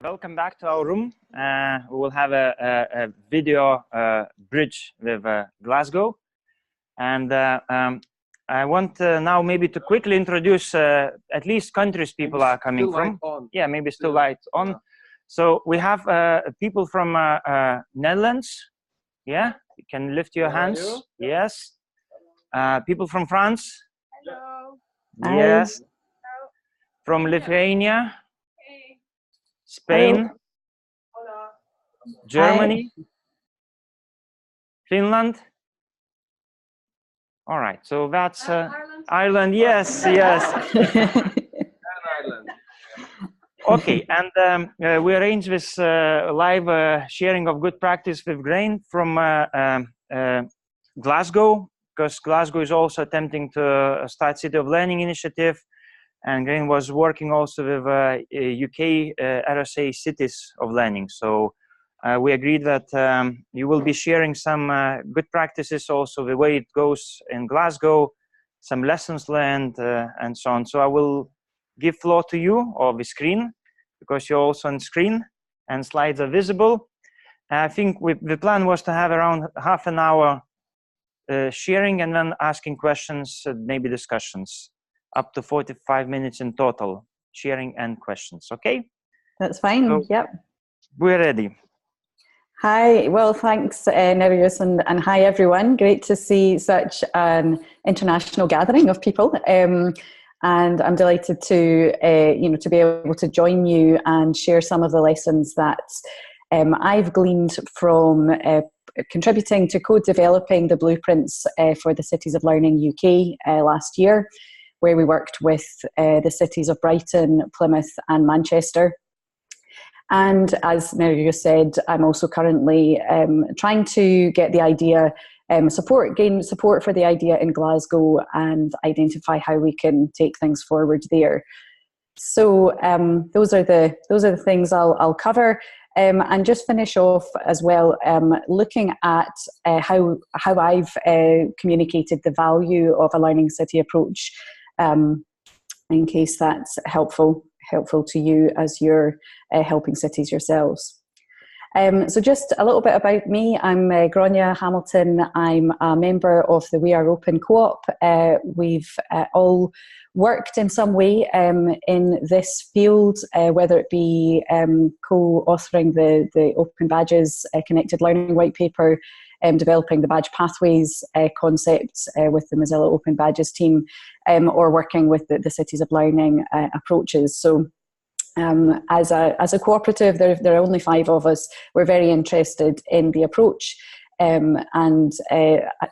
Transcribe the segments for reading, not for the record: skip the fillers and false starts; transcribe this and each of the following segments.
Welcome back to our room. We will have a video bridge with Glasgow. And I want now maybe to quickly introduce at least countries people are coming from. Yeah, maybe still light on. Yeah. So we have people from Netherlands. Yeah, you can lift your hands. Yes. People from France. Hello. Yes. Hello. From Lithuania. Hey. Spain. Hola. Germany. Hi. Finland. All right, so that's Ireland. Ireland. Yes, yes. Ireland. Okay, and we arranged this live sharing of good practice with Grainne from Glasgow, because Glasgow is also attempting to start City of Learning initiative, and Grainne was working also with UK RSA Cities of Learning. So we agreed that you will be sharing some good practices, also the way it goes in Glasgow, some lessons learned, and so on. So I will give floor to you, or the screen, because you're also on screen and slides are visible. I think the plan was to have around half an hour sharing and then asking questions, maybe discussions, up to 45 minutes in total, sharing and questions. Okay? That's fine. So, yep. We're ready. Hi, well, thanks, Nereus, and hi, everyone. Great to see such an international gathering of people. And I'm delighted to, to be able to join you and share some of the lessons that I've gleaned from contributing to co-developing the blueprints for the Cities of Learning UK last year, where we worked with the cities of Brighton, Plymouth and Manchester. And as Nereus said, I'm also currently trying to get the idea, gain support for the idea in Glasgow and identify how we can take things forward there. So those are the things I'll cover. And just finish off as well, looking at how I've communicated the value of a learning city approach, in case that's helpful to you as you're helping cities yourselves. So just a little bit about me. I'm Grainne Hamilton. I'm a member of the We Are Open Co-op. We've all worked in some way in this field, whether it be co-authoring the Open Badges Connected Learning White Paper, developing the badge pathways concepts with the Mozilla Open Badges team, or working with the Cities of Learning approaches. So as a cooperative, there are only 5 of us. We're very interested in the approach, and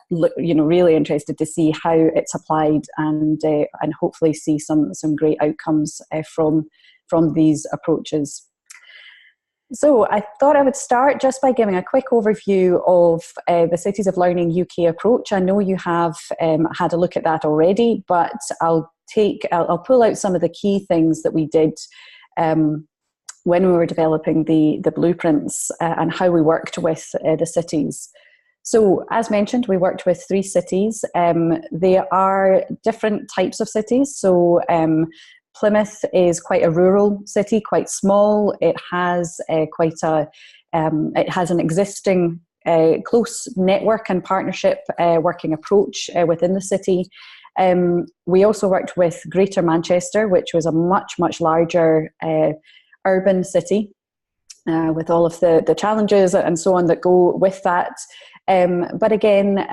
really interested to see how it's applied, and hopefully see some great outcomes from these approaches. So I thought I would start just by giving a quick overview of the Cities of Learning UK approach. I know you have had a look at that already, but I'll pull out some of the key things that we did when we were developing the blueprints and how we worked with the cities. So as mentioned, we worked with 3 cities. They are different types of cities. So Plymouth is quite a rural city, quite small. It has it has an existing close network and partnership working approach within the city. We also worked with Greater Manchester, which was a much larger urban city, with all of the challenges and so on that go with that. But again,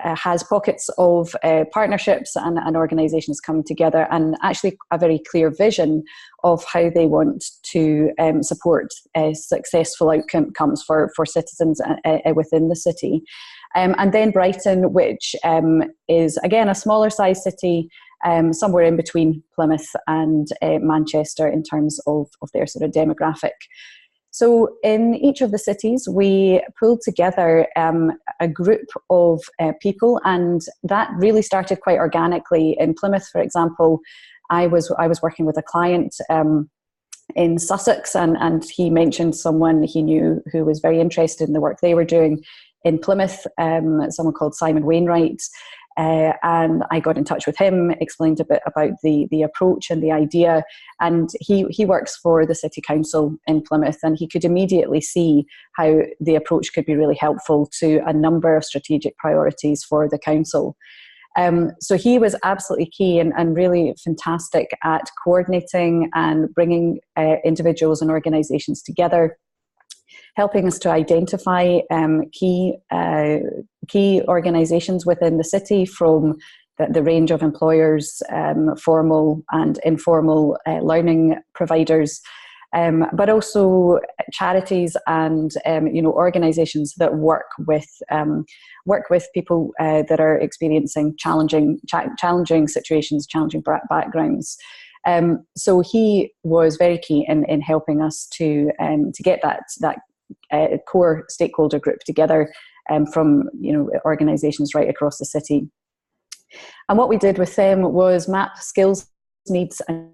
has pockets of partnerships and organisations coming together, and actually a very clear vision of how they want to support successful outcomes for citizens within the city. And then Brighton, which is again a smaller size city, somewhere in between Plymouth and Manchester in terms of their sort of demographic. So in each of the cities, we pulled together a group of people, and that really started quite organically. In Plymouth, for example, I was working with a client in Sussex, and he mentioned someone he knew who was very interested in the work they were doing in Plymouth, someone called Simon Wainwright. And I got in touch with him, explained a bit about the approach and the idea. And he works for the City Council in Plymouth, and he could immediately see how the approach could be really helpful to a number of strategic priorities for the council. So he was absolutely key and really fantastic at coordinating and bringing individuals and organisations together, helping us to identify key organisations within the city, from the range of employers, formal and informal learning providers, but also charities and organisations that work with people that are experiencing challenging situations, challenging backgrounds. So he was very key in helping us to get that core stakeholder group together from organisations right across the city. And what we did with them was map skills, needs and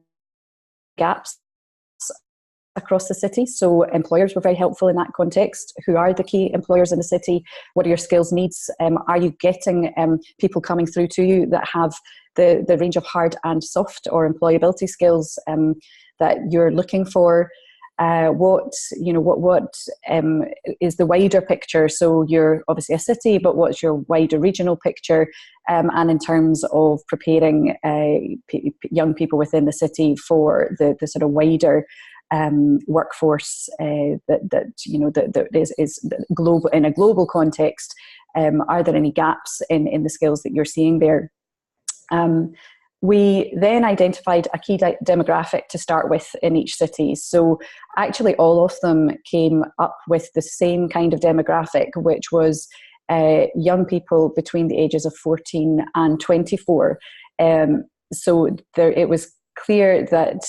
gaps across the city. So employers were very helpful in that context. Who are the key employers in the city? What are your skills needs? Are you getting people coming through to you that have the range of hard and soft or employability skills that you're looking for? What is the wider picture? So you're obviously a city, but what's your wider regional picture? And in terms of preparing young people within the city for the sort of wider workforce that is global, in a global context, are there any gaps in the skills that you're seeing there? We then identified a key demographic to start with in each city. So actually all of them came up with the same kind of demographic, which was young people between the ages of 14 and 24. So it was clear that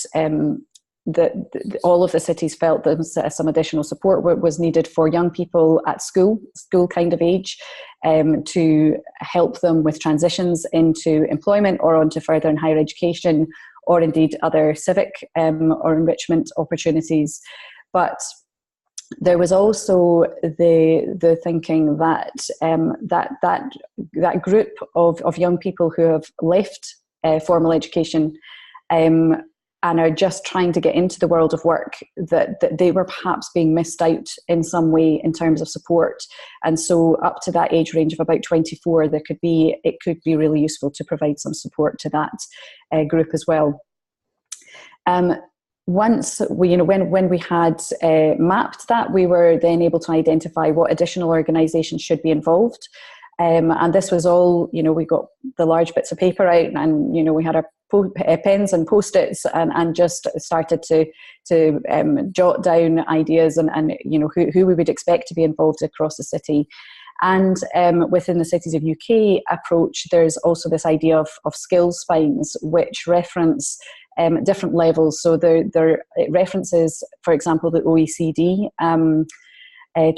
all of the cities felt that some additional support was needed for young people at school kind of age, to help them with transitions into employment or onto further and higher education, or indeed other civic or enrichment opportunities. But there was also the thinking that that group of young people who have left formal education and are just trying to get into the world of work, that they were perhaps being missed out in some way in terms of support. And so up to that age range of about 24, it could be really useful to provide some support to that group as well. Once we, when we had mapped that, we were then able to identify what additional organisations should be involved. And this was all, we got the large bits of paper out, and we had our pens and post-its, and just started to jot down ideas and who we would expect to be involved across the city. And within the Cities of UK approach, there's also this idea of skills spines, which reference different levels. So it references, for example, the OECD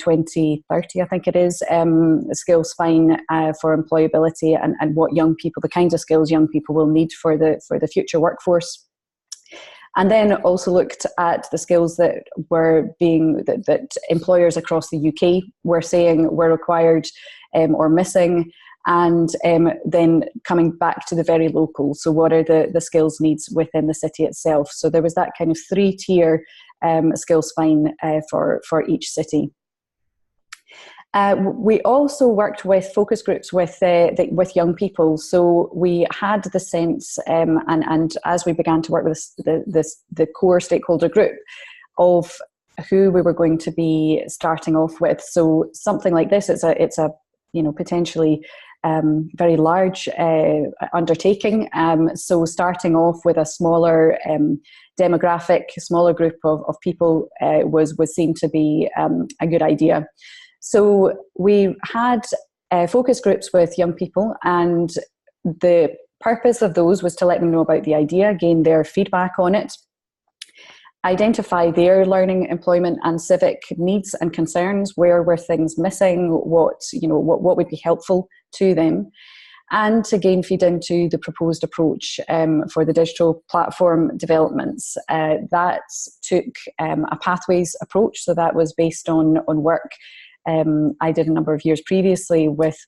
2030, I think it is, skill spine for employability and what young people, the kinds of skills young people will need for the future workforce. And then also looked at the skills that were that employers across the UK were saying were required or missing, and then coming back to the very local. So what are the skills needs within the city itself? So there was that kind of 3-tier skill spine for each city. We also worked with focus groups with young people. So we had the sense, and as we began to work with the core stakeholder group, of who we were going to be starting off with. So something like this, it's a potentially very large undertaking. So starting off with a smaller demographic, smaller group of people was seen to be a good idea. So we had focus groups with young people, and the purpose of those was to let them know about the idea, gain their feedback on it, identify their learning, employment and civic needs and concerns. Where were things missing? What would be helpful to them, and to gain feed into the proposed approach for the digital platform developments. That took a pathways approach, so that was based on work I did a number of years previously with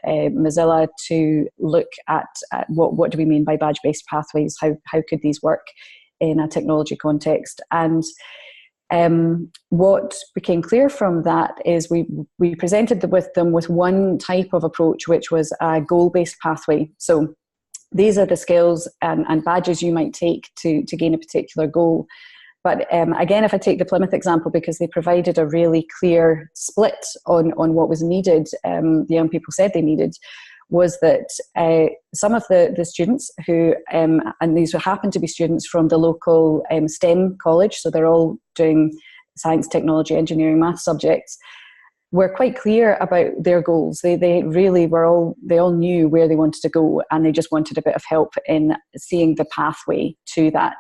Mozilla to look at what do we mean by badge-based pathways, how could these work in a technology context. And what became clear from that is we presented them with one type of approach, which was a goal-based pathway. So these are the skills and badges you might take to gain a particular goal. But again, if I take the Plymouth example, because they provided a really clear split on what was needed, the young people said they needed, was that some of the students who, and these happened to be students from the local STEM college, so they're all doing science, technology, engineering, math subjects, were quite clear about their goals. They really they all knew where they wanted to go, and they just wanted a bit of help in seeing the pathway to that.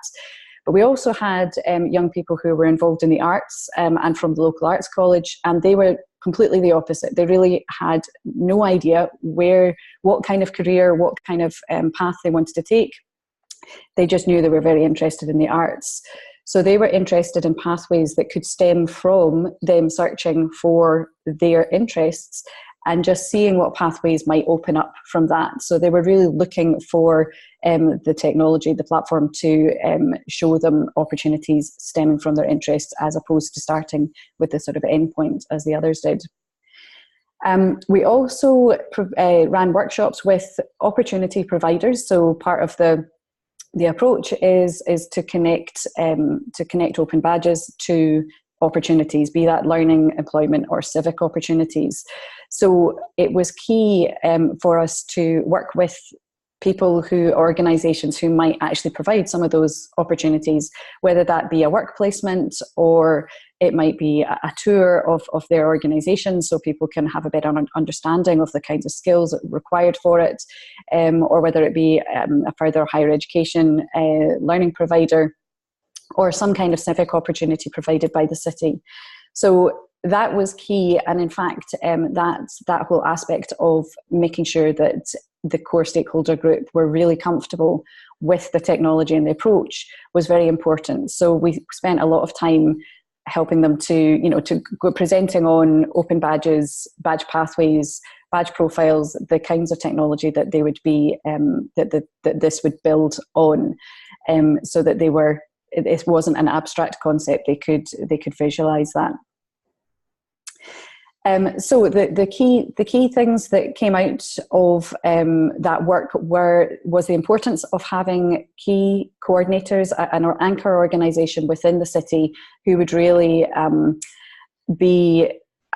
But we also had young people who were involved in the arts and from the local arts college, and they were completely the opposite. They really had no idea what kind of career, what kind of path they wanted to take. They just knew they were very interested in the arts. So they were interested in pathways that could stem from them searching for their interests and just seeing what pathways might open up from that. So they were really looking for the technology, the platform, to show them opportunities stemming from their interests, as opposed to starting with the sort of endpoint as the others did. We also ran workshops with opportunity providers. So part of the approach is to connect open badges to opportunities, be that learning, employment, or civic opportunities. So it was key for us to work with organisations who might actually provide some of those opportunities, whether that be a work placement or it might be a tour of their organisation, so people can have a better understanding of the kinds of skills required for it, or whether it be a further higher education learning provider, or some kind of civic opportunity provided by the city. So that was key, and in fact that whole aspect of making sure that the core stakeholder group were really comfortable with the technology and the approach was very important. So we spent a lot of time helping them to go presenting on open badges, badge pathways, badge profiles, the kinds of technology that they would be that this would build on, so that it wasn't an abstract concept. They could visualize that. So the key things that came out of that work was the importance of having key coordinators, an anchor organisation within the city who would really be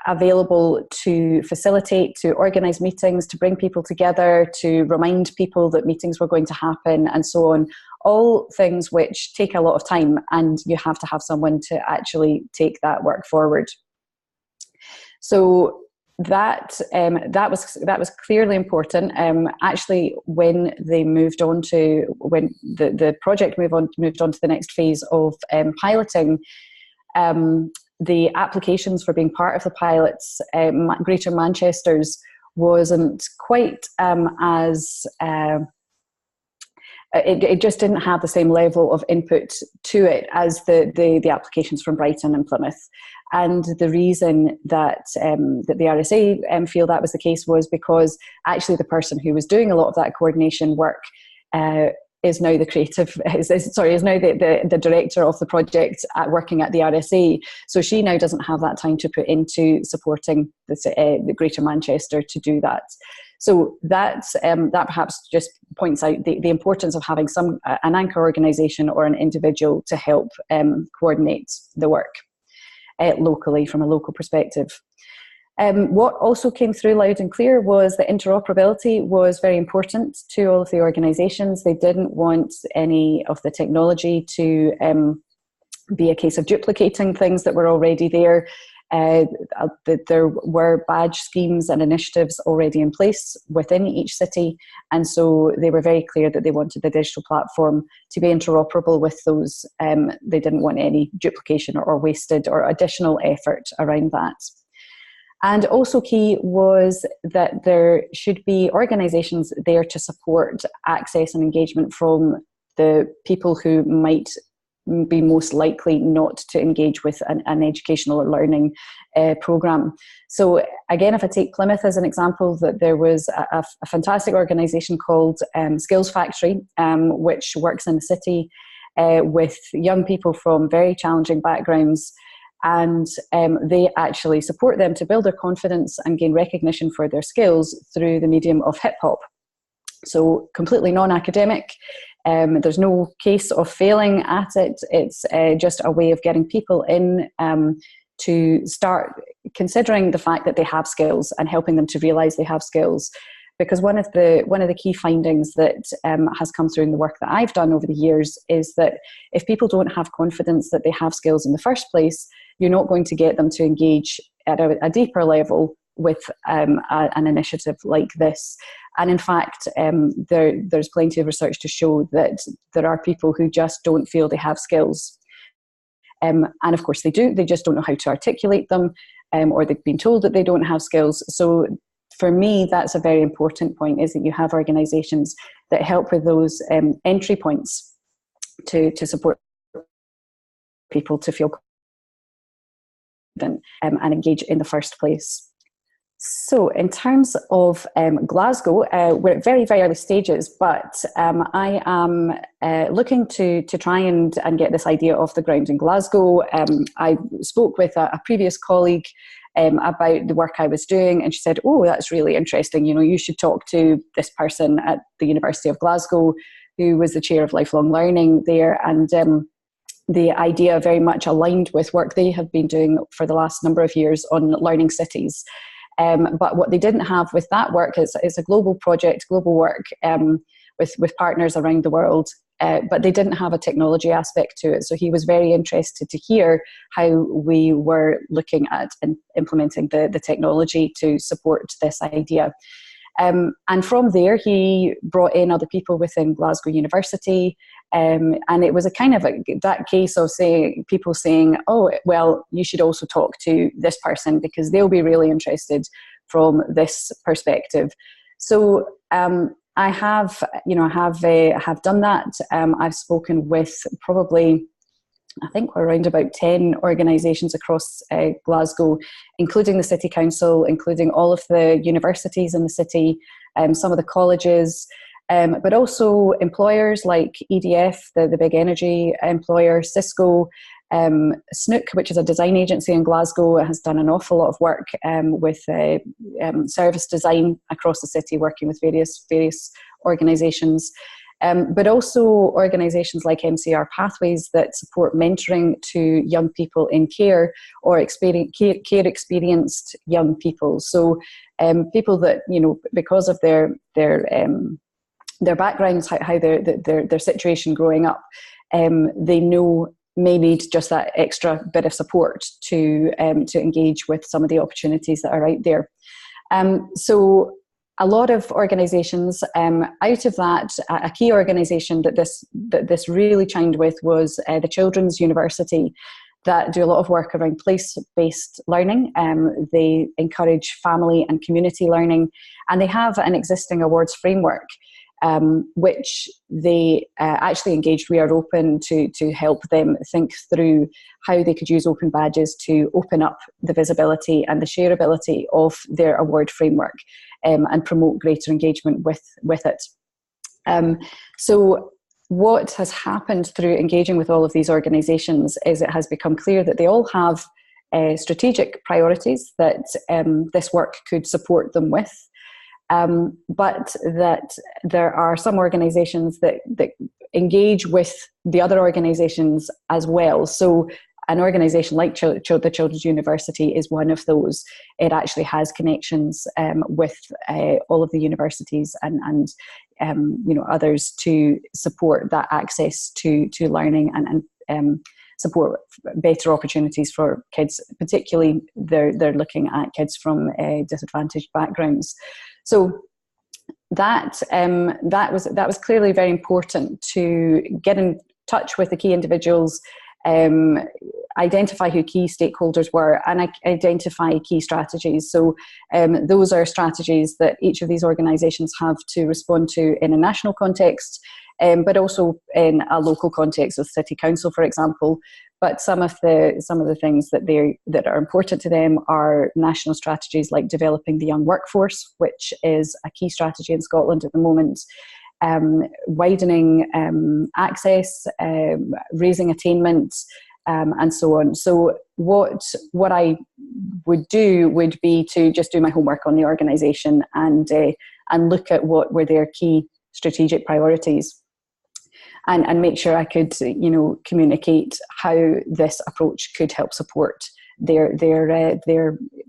available to facilitate, to organise meetings, to bring people together, to remind people that meetings were going to happen, and so on. All things which take a lot of time, and you have to have someone to actually take that work forward. So that was clearly important. Actually, when the project moved on to the next phase of piloting, the applications for being part of the pilots, Greater Manchester's wasn't quite as. It just didn't have the same level of input to it as the applications from Brighton and Plymouth. And the reason that the RSA feel that was the case was because actually the person who was doing a lot of that coordination work is now the director of the project working at the RSA. So she now doesn't have that time to put into supporting the Greater Manchester to do that. So that perhaps just points out the importance of having an anchor organisation or an individual to help coordinate the work locally from a local perspective. What also came through loud and clear was that interoperability was very important to all of the organisations. They didn't want any of the technology to be a case of duplicating things that were already there. There were badge schemes and initiatives already in place within each city, and so they were very clear that they wanted the digital platform to be interoperable with those. They didn't want any duplication or wasted or additional effort around that. And also key was that there should be organisations there to support access and engagement from the people who might be most likely not to engage with an educational or learning program. So again, if I take Plymouth as an example, that there was a fantastic organisation called Skills Factory, which works in the city with young people from very challenging backgrounds, and they actually support them to build their confidence and gain recognition for their skills through the medium of hip hop. So completely non-academic. There's no case of failing at it. It's just a way of getting people in to start considering the fact that they have skills and helping them to realise they have skills. Because one of the key findings that has come through in the work that I've done over the years is that if people don't have confidence that they have skills in the first place, you're not going to get them to engage at a deeper level with an initiative like this. And in fact, there's plenty of research to show that there are people who just don't feel they have skills. And of course they do, they just don't know how to articulate them, or they've been told that they don't have skills. So for me, that's a very important point, is that you have organisations that help with those entry points to support people to feel confident and engage in the first place. So in terms of Glasgow, we're at very, very early stages, but I am looking to try and get this idea off the ground in Glasgow. I spoke with a previous colleague about the work I was doing, and she said, oh, that's really interesting. You know, you should talk to this person at the University of Glasgow who was the chair of lifelong learning there. And the idea very much aligned with work they have been doing for the last number of years on learning cities. But what they didn't have with that work is a global project, global work with partners around the world, but they didn't have a technology aspect to it. So he was very interested to hear how we were looking at implementing the technology to support this idea. And from there, he brought in other people within Glasgow University. And it was a kind of that case of people saying, oh, well, you should also talk to this person because they'll be really interested from this perspective. So I have done that. I've spoken with probably, I think we're around about 10 organisations across Glasgow, including the City Council, including all of the universities in the city, some of the colleges, but also employers like EDF, the big energy employer, Cisco, Snook, which is a design agency in Glasgow, has done an awful lot of work with service design across the city, working with various organisations. But also organisations like MCR Pathways that support mentoring to young people in care or care experienced young people. So people that, you know, because of their backgrounds, how their situation growing up, they know may need just that extra bit of support to engage with some of the opportunities that are out there. So a lot of organisations, out of that, a key organisation that this really chimed with was the Children's University, that do a lot of work around place-based learning. They encourage family and community learning, and they have an existing awards framework, which they actually engaged We Are Open to help them think through how they could use open badges to open up the visibility and the shareability of their award framework, and promote greater engagement with it. So what has happened through engaging with all of these organisations is it has become clear that they all have strategic priorities that this work could support them with. But that there are some organisations that engage with the other organisations as well. So an organisation like the Children's University is one of those. It actually has connections with all of the universities and others to support that access to learning and support better opportunities for kids. Particularly, they're looking at kids from disadvantaged backgrounds. So that was clearly very important to get in touch with the key individuals, identify who key stakeholders were, and identify key strategies. So those are strategies that each of these organisations have to respond to in a national context, but also in a local context with city council, for example. But some of the things that are important to them are national strategies like developing the young workforce, which is a key strategy in Scotland at the moment, widening access, raising attainment, and so on. So what I would do would be to just do my homework on the organisation and look at what were their key strategic priorities. And make sure I could, communicate how this approach could help support their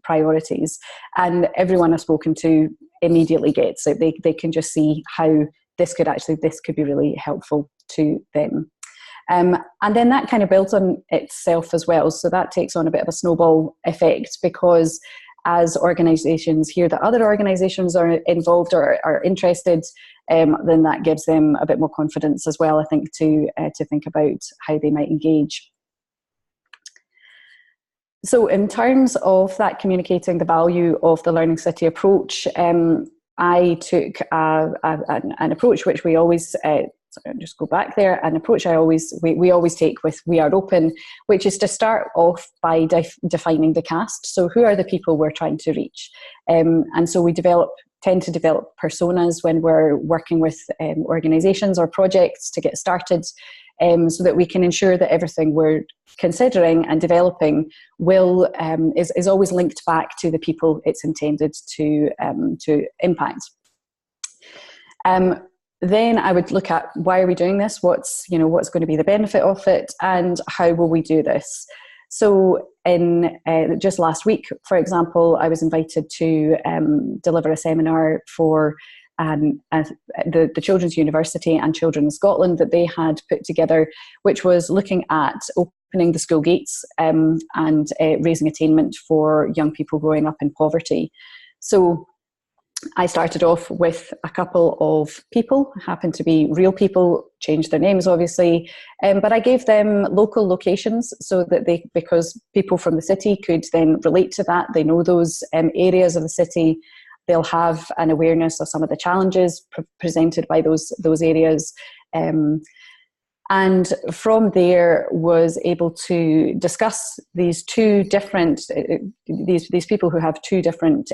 priorities. And everyone I've spoken to immediately gets it. They can just see how this could be really helpful to them. And then that kind of builds on itself as well. So that takes on a bit of a snowball effect, because as organisations hear that other organisations are involved or are interested, then that gives them a bit more confidence as well, I think, to think about how they might engage. So in terms of that communicating the value of the Learning City approach, I took an approach which we always, just go back there, an approach we always take with We Are Open, which is to start off by defining the cast. So who are the people we're trying to reach? And so we tend to develop personas when we're working with organisations or projects to get started, so that we can ensure that everything we're considering and developing is always linked back to the people it's intended to impact. Then I would look at, why are we doing this? What's going to be the benefit of it, and how will we do this? So in just last week, for example, I was invited to deliver a seminar for the Children's University and Children in Scotland that they had put together, which was looking at opening the school gates and raising attainment for young people growing up in poverty. So I started off with a couple of people, happened to be real people, changed their names obviously, but I gave them local locations so that because people from the city could then relate to that. They know those areas of the city. They'll have an awareness of some of the challenges presented by those areas. And from there was able to discuss these two different, these people who have two different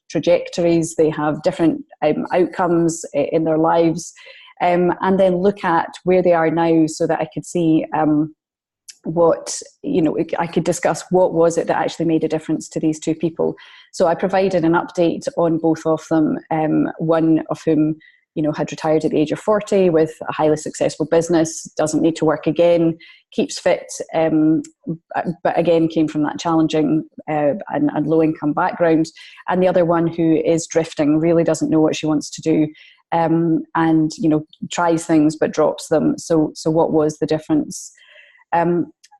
trajectories. They have different outcomes in their lives, and then look at where they are now, so that I could see I could discuss what was it that actually made a difference to these two people. So I provided an update on both of them, one of whom had retired at the age of 40 with a highly successful business, doesn't need to work again, keeps fit, but again came from that challenging and low-income background. And the other one who is drifting, really doesn't know what she wants to do, and tries things but drops them. So what was the difference?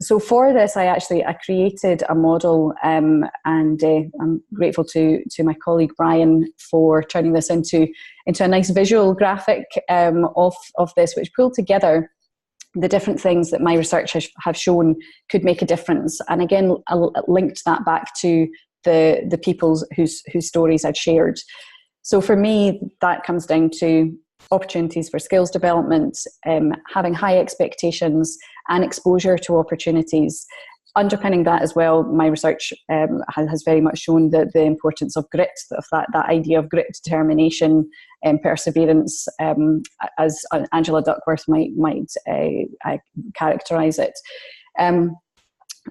So for this, I created a model, and I'm grateful to my colleague Brian for turning this into a nice visual graphic of this, which pulled together the different things that my research have shown could make a difference. And again, I linked that back to the people whose stories I'd shared. So for me, that comes down to opportunities for skills development, having high expectations and exposure to opportunities. Underpinning that as well, my research has very much shown the importance of grit, of that idea of grit, determination, and perseverance, as Angela Duckworth might characterise it.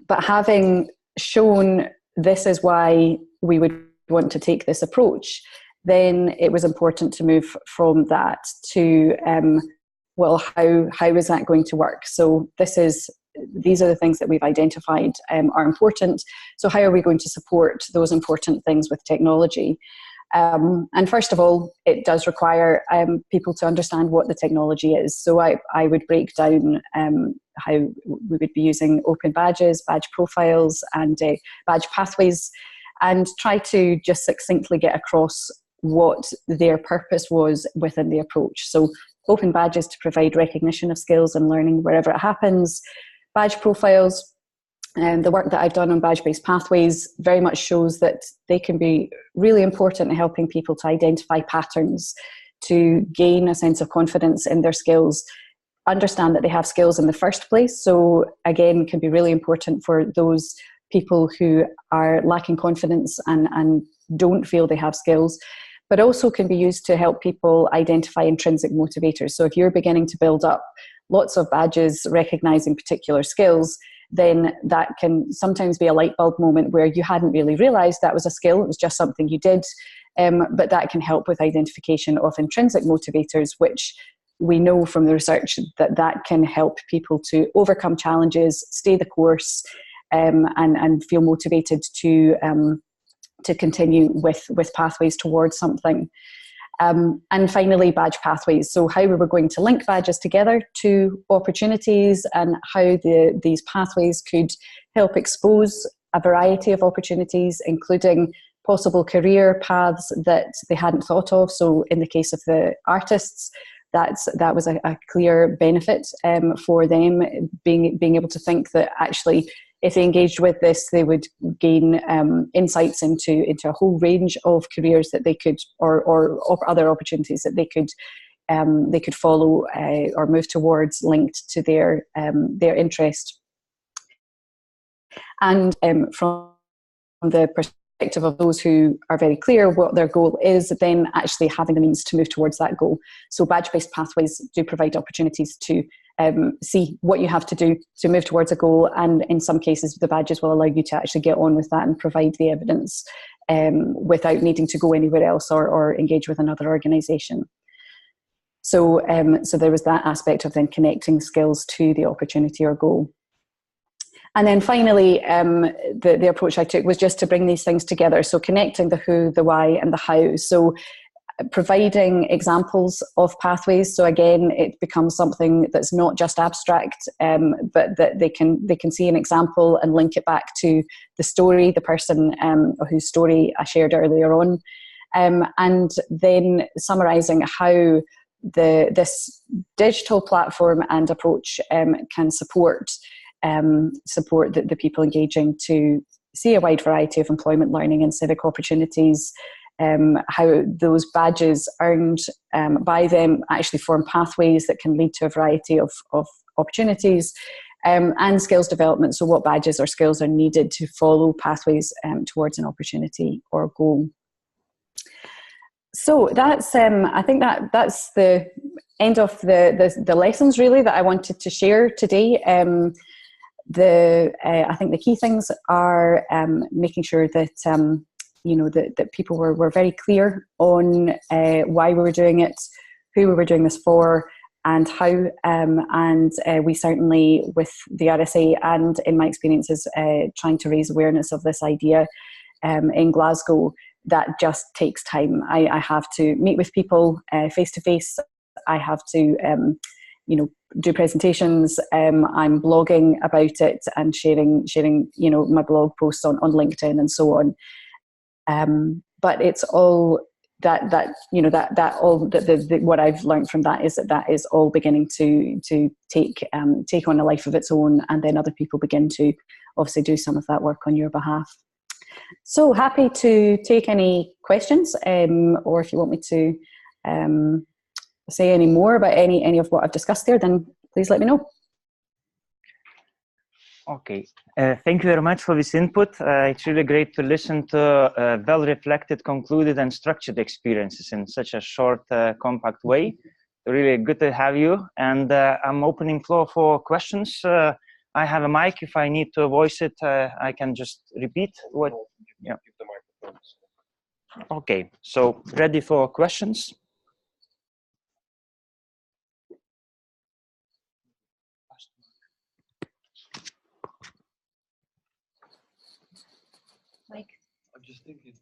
But having shown this is why we would want to take this approach, then it was important to move from that to how is that going to work? So these are the things that we've identified are important. So how are we going to support those important things with technology? And first of all, it does require people to understand what the technology is. So I would break down how we would be using open badges, badge profiles, and badge pathways, and try to just succinctly get across what their purpose was within the approach. So open badges to provide recognition of skills and learning wherever it happens. Badge profiles, and the work that I've done on badge-based pathways very much shows that they can be really important in helping people to identify patterns, to gain a sense of confidence in their skills, understand that they have skills in the first place. So again, can be really important for those people who are lacking confidence and don't feel they have skills, but also can be used to help people identify intrinsic motivators. So if you're beginning to build up lots of badges recognizing particular skills, then that can sometimes be a light bulb moment where you hadn't really realized that was a skill, it was just something you did. But that can help with identification of intrinsic motivators, which we know from the research that can help people to overcome challenges, stay the course, and feel motivated to continue with pathways towards something. And finally, badge pathways. So how we were going to link badges together to opportunities, and how these pathways could help expose a variety of opportunities, including possible career paths that they hadn't thought of. So in the case of the artists, that was a clear benefit for them, being able to think that actually if they engaged with this, they would gain insights into a whole range of careers that they could, or other opportunities that they could follow or move towards, linked to their interest. And from the perspective of those who are very clear what their goal is, then actually having the means to move towards that goal. So badge-based pathways do provide opportunities to see what you have to do to move towards a goal, and in some cases the badges will allow you to actually get on with that and provide the evidence without needing to go anywhere else or engage with another organisation. So there was that aspect of then connecting skills to the opportunity or goal. And then finally, the approach I took was just to bring these things together. So connecting the who, the why, and the how. So providing examples of pathways. So again, it becomes something that's not just abstract, but that they can see an example and link it back to the story, the person whose story I shared earlier on. And then summarising how this digital platform and approach can support the people engaging to see a wide variety of employment, learning and civic opportunities, how those badges earned by them actually form pathways that can lead to a variety of opportunities, and skills development. So what badges or skills are needed to follow pathways towards an opportunity or goal. So that's I think that's the end of the lessons really that I wanted to share today. I think the key things are making sure that that people were very clear on why we were doing it, who we were doing this for, and how. And we certainly, with the RSA and in my experiences trying to raise awareness of this idea in Glasgow, that just takes time. I have to meet with people face to face. I have to do presentations. I'm blogging about it and sharing my blog posts on LinkedIn and so on. But it's all what I've learned from that is that is all beginning to take on a life of its own, and then other people begin to obviously do some of that work on your behalf. So happy to take any questions, or if you want me to say any more about any of what I've discussed there, then please let me know. Okay, thank you very much for this input. It's really great to listen to well-reflected, concluded and structured experiences in such a short, compact way. Really good to have you, and I'm opening floor for questions. I have a mic. If I need to voice it, I can just repeat what. Yeah. Okay, so ready for questions? I'm just thinking.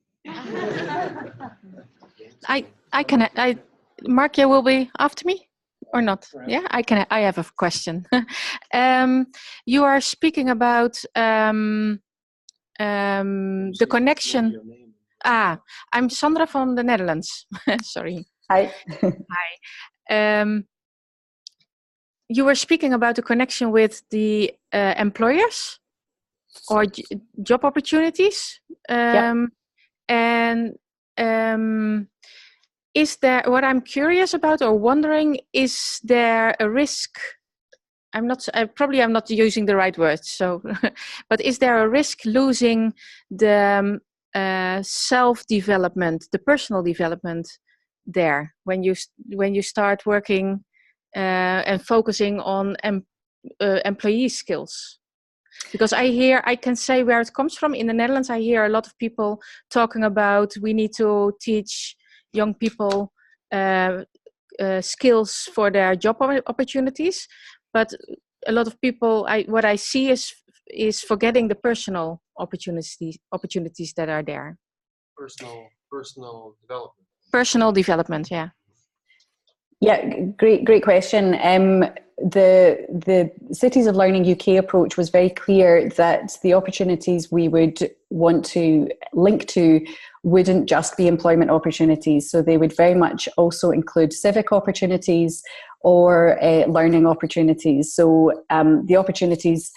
Markia will be after me or not? Yeah, I have a question. You are speaking about the connection. I'm Sandra from the Netherlands. Sorry. Hi. Hi. You were speaking about the connection with the employers or job opportunities. Yep. And is there, what I'm curious about or wondering, is there a risk? I'm not using the right words. So, but is there a risk losing the self-development, the personal development there when you start working and focusing on employee skills? Because I can say where it comes from. In the Netherlands, I hear a lot of people talking about we need to teach young people skills for their job opportunities, but a lot of people, what I see is forgetting the personal opportunities that are there. Personal development. Personal development, yeah. Yeah, great question. The Cities of Learning UK approach was very clear that the opportunities we would want to link to wouldn't just be employment opportunities. So they would very much also include civic opportunities or learning opportunities. So the opportunities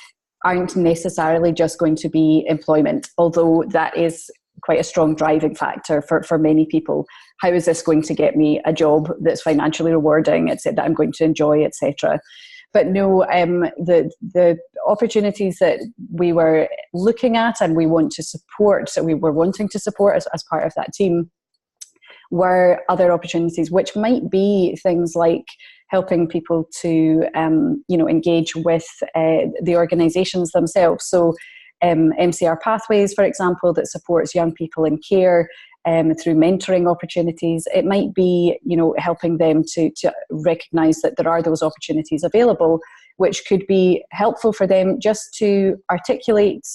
aren't necessarily just going to be employment, although that is quite a strong driving factor for many people. How is this going to get me a job that's financially rewarding, etc., that I'm going to enjoy, etc.? But no, the opportunities that we were looking at and we want to support, so we were wanting to support as part of that team, were other opportunities, which might be things like helping people to engage with the organisations themselves. So MCR Pathways, for example, that supports young people in care through mentoring opportunities. It might be, helping them to recognise that there are those opportunities available, which could be helpful for them just to articulate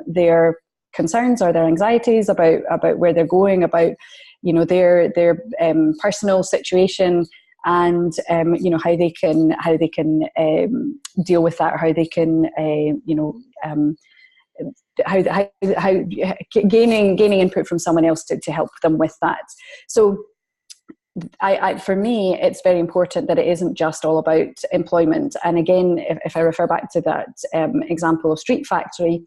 their concerns or their anxieties about where they're going, about their personal situation, and how they can deal with that, how they can how gaining input from someone else to help them with that. So for me, it's very important that it isn't just all about employment. And again, if I refer back to that example of Street Factory,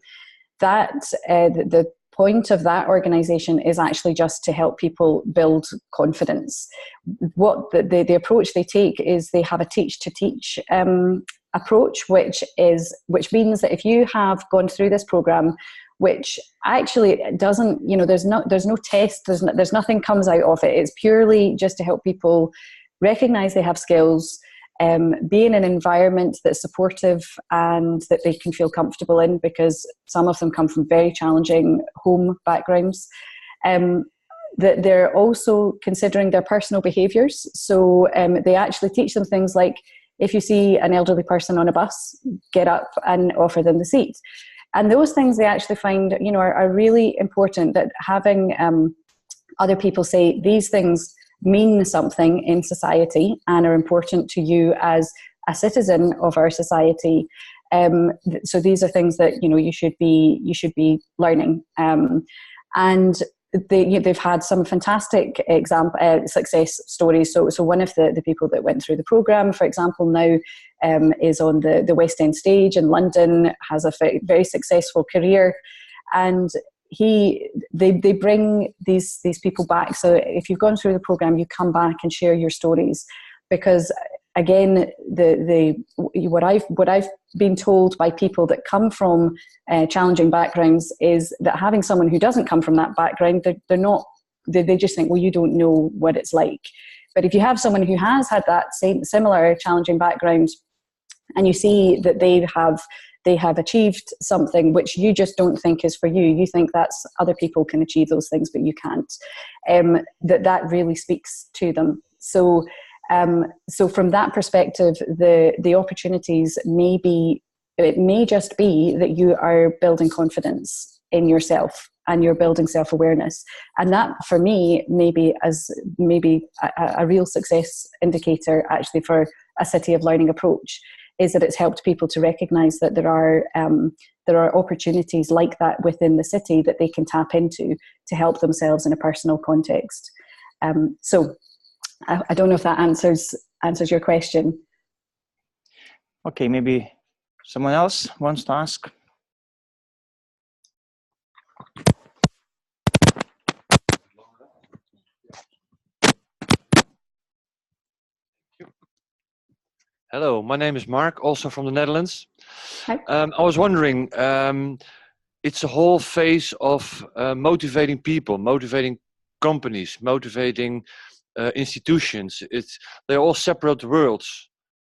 that the point of that organisation is actually just to help people build confidence. What the approach they take is they have a teach to teach approach, which means that if you have gone through this program, which actually doesn't, there's no test, there's nothing comes out of it. It's purely just to help people recognize they have skills, be in an environment that's supportive and that they can feel comfortable in, because some of them come from very challenging home backgrounds. That they're also considering their personal behaviours. So they actually teach them things like, if you see an elderly person on a bus, get up and offer them the seat. And those things they actually find, are really important, that having other people say these things mean something in society and are important to you as a citizen of our society. So these are things that, you should be learning. And they've had some fantastic success stories. So one of the people that went through the programme, for example, now is on the West End stage in London, has a very successful career, and they bring these people back. So if you've gone through the programme, you come back and share your stories, because again, what I've been told by people that come from challenging backgrounds is that having someone who doesn't come from that background, they just think, well, you don't know what it's like. But if you have someone who has had that similar challenging background, and you see that they have achieved something which you just don't think is for you, you think that's other people can achieve those things but you can't, that really speaks to them. So from that perspective, the opportunities it may just be that you are building confidence in yourself and you're building self-awareness. And that, for me, maybe a real success indicator actually for a City of Learning approach, is that it's helped people to recognise that there are opportunities like that within the city that they can tap into to help themselves in a personal context. So I don't know if that answers your question. Okay, maybe someone else wants to ask. Hello, my name is Mark, also from the Netherlands. Hi. I was wondering, it's a whole phase of motivating people, motivating companies, motivating institutions. They're all separate worlds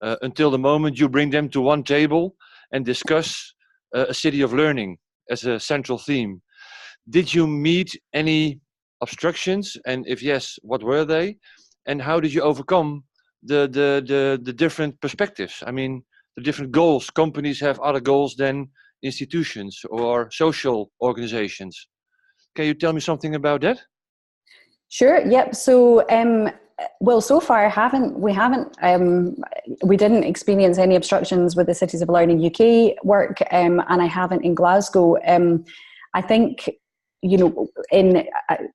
until the moment you bring them to one table and discuss a city of learning as a central theme. Did you meet any obstructions? And if yes, what were they? And how did you overcome the different perspectives? I mean, the different goals. Companies have other goals than institutions or social organizations. Can you tell me something about that? Sure. Yep. So, well, so far we didn't experience any obstructions with the Cities of Learning UK work, and I haven't in Glasgow. I think, you know,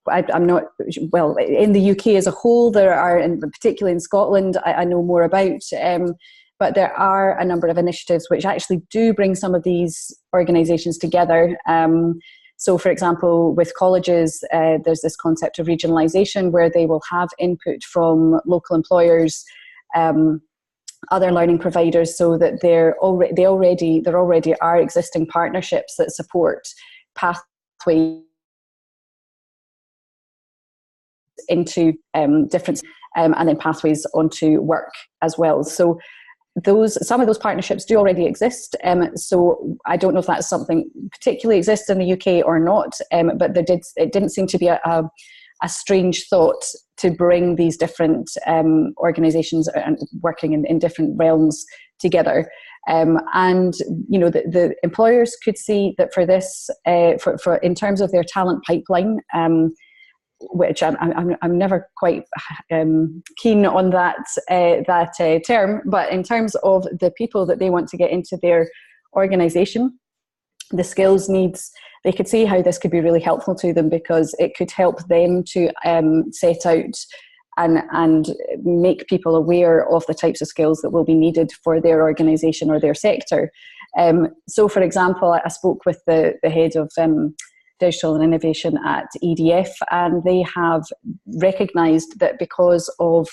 I'm not, well, in the UK as a whole, there are, and particularly in Scotland, I know more about, but there are a number of initiatives which actually do bring some of these organisations together. So, for example, with colleges, there's this concept of regionalisation where they will have input from local employers, other learning providers, so that there already are existing partnerships that support pathways into different and then pathways onto work as well. So some of those partnerships do already exist. So I don't know if that's something particularly exists in the UK or not, but it didn't seem to be a strange thought to bring these different organisations and working in different realms together. And you know, the employers could see that for this, for in terms of their talent pipeline, which I'm never quite keen on that term, but in terms of the people that they want to get into their organisation, the skills needs, they could see how this could be really helpful to them, because it could help them to set out and make people aware of the types of skills that will be needed for their organisation or their sector. So, for example, I spoke with the head of Digital and Innovation at EDF, and they have recognised that because of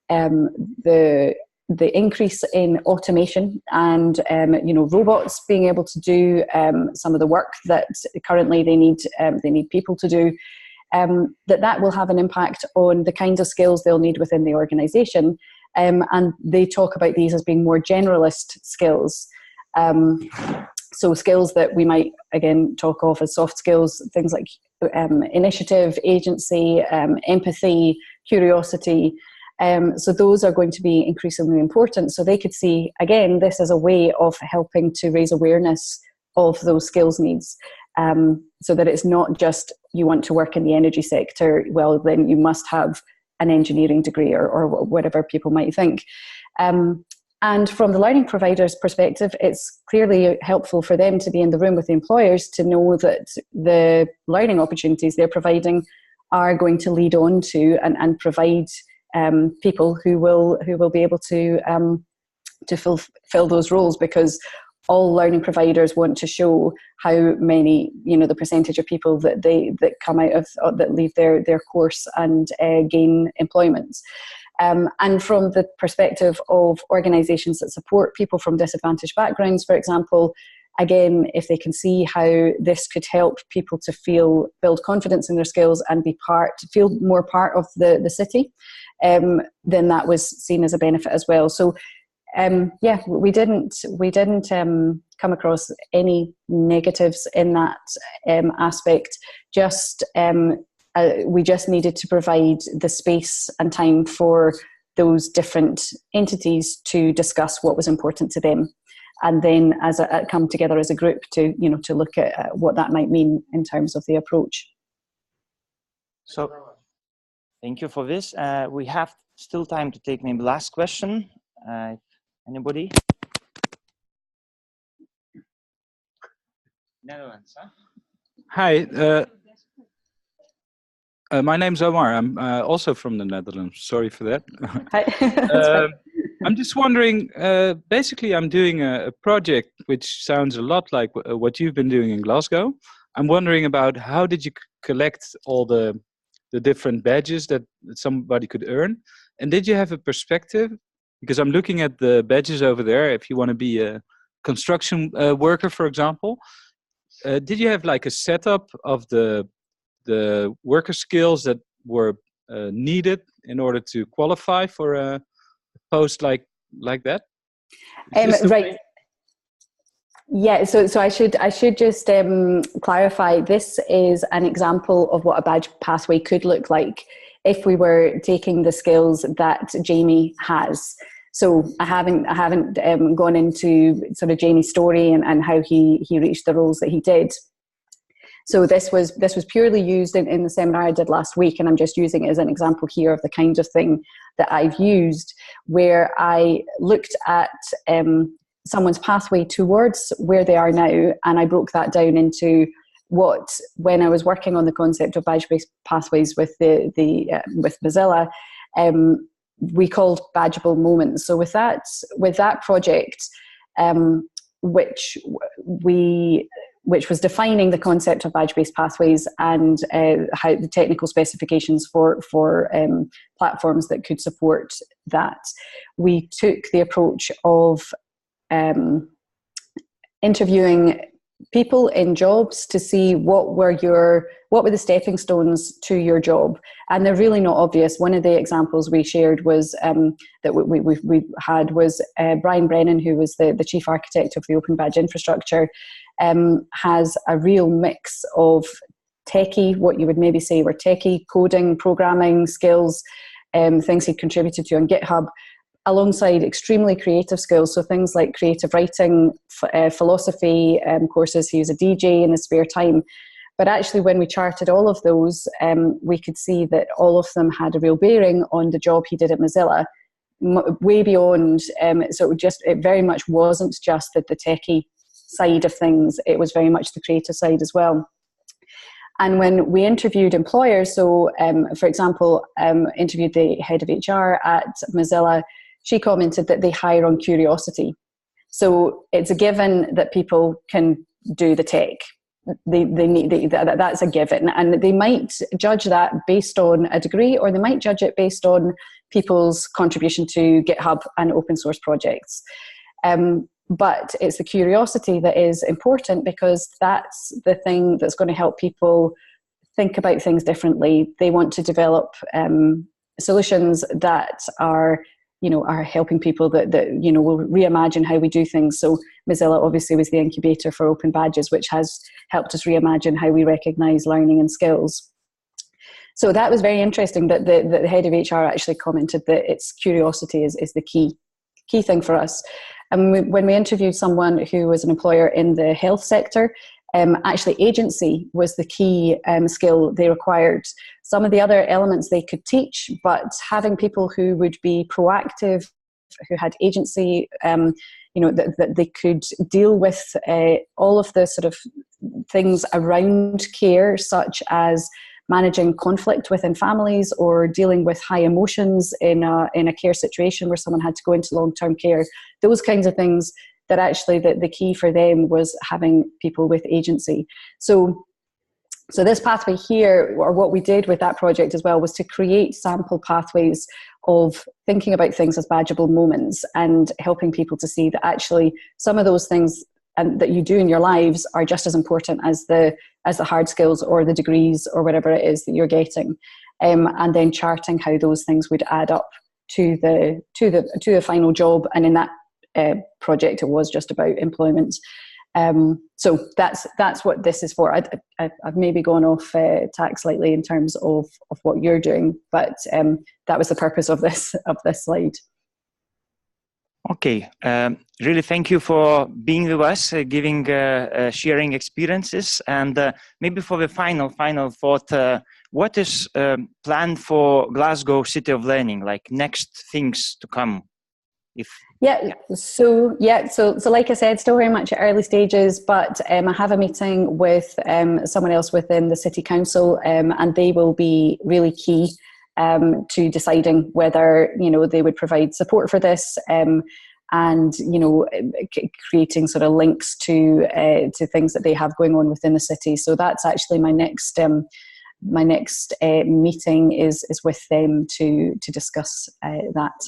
the increase in automation and you know, robots being able to do some of the work that currently they need people to do, that will have an impact on the kinds of skills they'll need within the organisation, and they talk about these as being more generalist skills. So skills that we might, again, talk of as soft skills, things like initiative, agency, empathy, curiosity. So those are going to be increasingly important. So they could see, again, this as a way of helping to raise awareness of those skills needs, so that it's not just you want to work in the energy sector, well, then you must have an engineering degree or whatever people might think. And from the learning provider's perspective, it's clearly helpful for them to be in the room with the employers to know that the learning opportunities they're providing are going to lead on to and provide people who will be able to fulfill those roles, because all learning providers want to show how many, you know, the percentage of people that come out of that leave their course and gain employment. And from the perspective of organisations that support people from disadvantaged backgrounds, for example, again, if they can see how this could help people to build confidence in their skills and feel more part of the city, then that was seen as a benefit as well. So, yeah, we didn't come across any negatives in that aspect. We just needed to provide the space and time for those different entities to discuss what was important to them, and then come together as a group to look at what that might mean in terms of the approach. So, thank you for this. We have still time to take maybe last question. Anybody? Netherlands, huh? Hi. My name's Omar. I'm also from the Netherlands. Sorry for that. Hi. I'm just wondering, basically I'm doing a project which sounds a lot like what you've been doing in Glasgow. I'm wondering about how did you collect all the different badges that somebody could earn? And did you have a perspective Because I'm looking at the badges over there. If you want to be a construction worker, for example, did you have like a setup of the worker skills that were needed in order to qualify for a post like that? Right. Yeah, so I should just clarify. This is an example of what a badge pathway could look like if we were taking the skills that Jamie has. So I haven't gone into sort of Jamie's story and how he reached the roles that he did. So this was purely used in the seminar I did last week, and I'm just using it as an example here of the kind of thing that I've used, where I looked at someone's pathway towards where they are now, and I broke that down into what, when I was working on the concept of badge-based pathways with with Mozilla, we called badgeable moments. So with that project, which was defining the concept of badge-based pathways and how the technical specifications for platforms that could support that, we took the approach of interviewing people in jobs to see what were the stepping stones to your job, and they're really not obvious. One of the examples we shared was that we had was Brian Brennan, who was the chief architect of the Open Badge infrastructure, has a real mix of techie, what you would maybe say were techie, coding, programming skills, things he contributed to on GitHub, alongside extremely creative skills, so things like creative writing, philosophy courses. He was a DJ in his spare time. But actually, when we charted all of those, we could see that all of them had a real bearing on the job he did at Mozilla, way beyond. So it very much wasn't just the techie side of things, it was very much the creative side as well. And when we interviewed employers, so for example, interviewed the head of HR at Mozilla, she commented that they hire on curiosity. So it's a given that people can do the tech. That's a given. And they might judge that based on a degree, or they might judge it based on people's contribution to GitHub and open source projects. But it's the curiosity that is important, because that's the thing that's going to help people think about things differently. They want to develop solutions that are helping people that will reimagine how we do things. So Mozilla obviously was the incubator for Open Badges, which has helped us reimagine how we recognize learning and skills. So that was very interesting that the head of HR actually commented that its curiosity is the key thing for us. And when we interviewed someone who was an employer in the health sector, actually agency was the key skill they required. Some of the other elements they could teach, but having people who would be proactive, who had agency, that they could deal with all of the sort of things around care, such as managing conflict within families or dealing with high emotions in a care situation where someone had to go into long-term care. Those kinds of things, that actually the key for them was having people with agency. So this pathway here, or what we did with that project as well, was to create sample pathways of thinking about things as badgeable moments and helping people to see that actually some of those things that you do in your lives are just as important as the hard skills or the degrees or whatever it is that you're getting, and then charting how those things would add up to the final job. And in that project, it was just about employment. So that's what this is for. I've maybe gone off tack slightly in terms of what you're doing, but that was the purpose of this slide. Okay, really thank you for being with us, giving, sharing experiences, and maybe for the final thought, what is planned for Glasgow City of Learning, like next things to come? So like I said, still very much at early stages, but I have a meeting with someone else within the City Council, and they will be really key to deciding whether they would provide support for this, and creating sort of links to things that they have going on within the city. So that's actually my next meeting is with them to discuss that.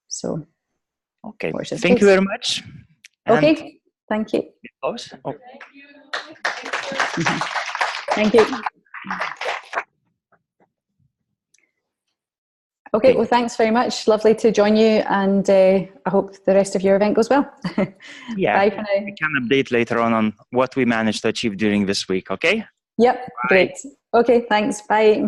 So Okay. Which is Thank you good. very much. And Okay, thank you. close. Oh. Thank you. Okay, well, thanks very much. Lovely to join you, and I hope the rest of your event goes well. Yeah, Bye for now. we can update later on what we managed to achieve during this week, okay? Yep, great. Okay, thanks. Bye.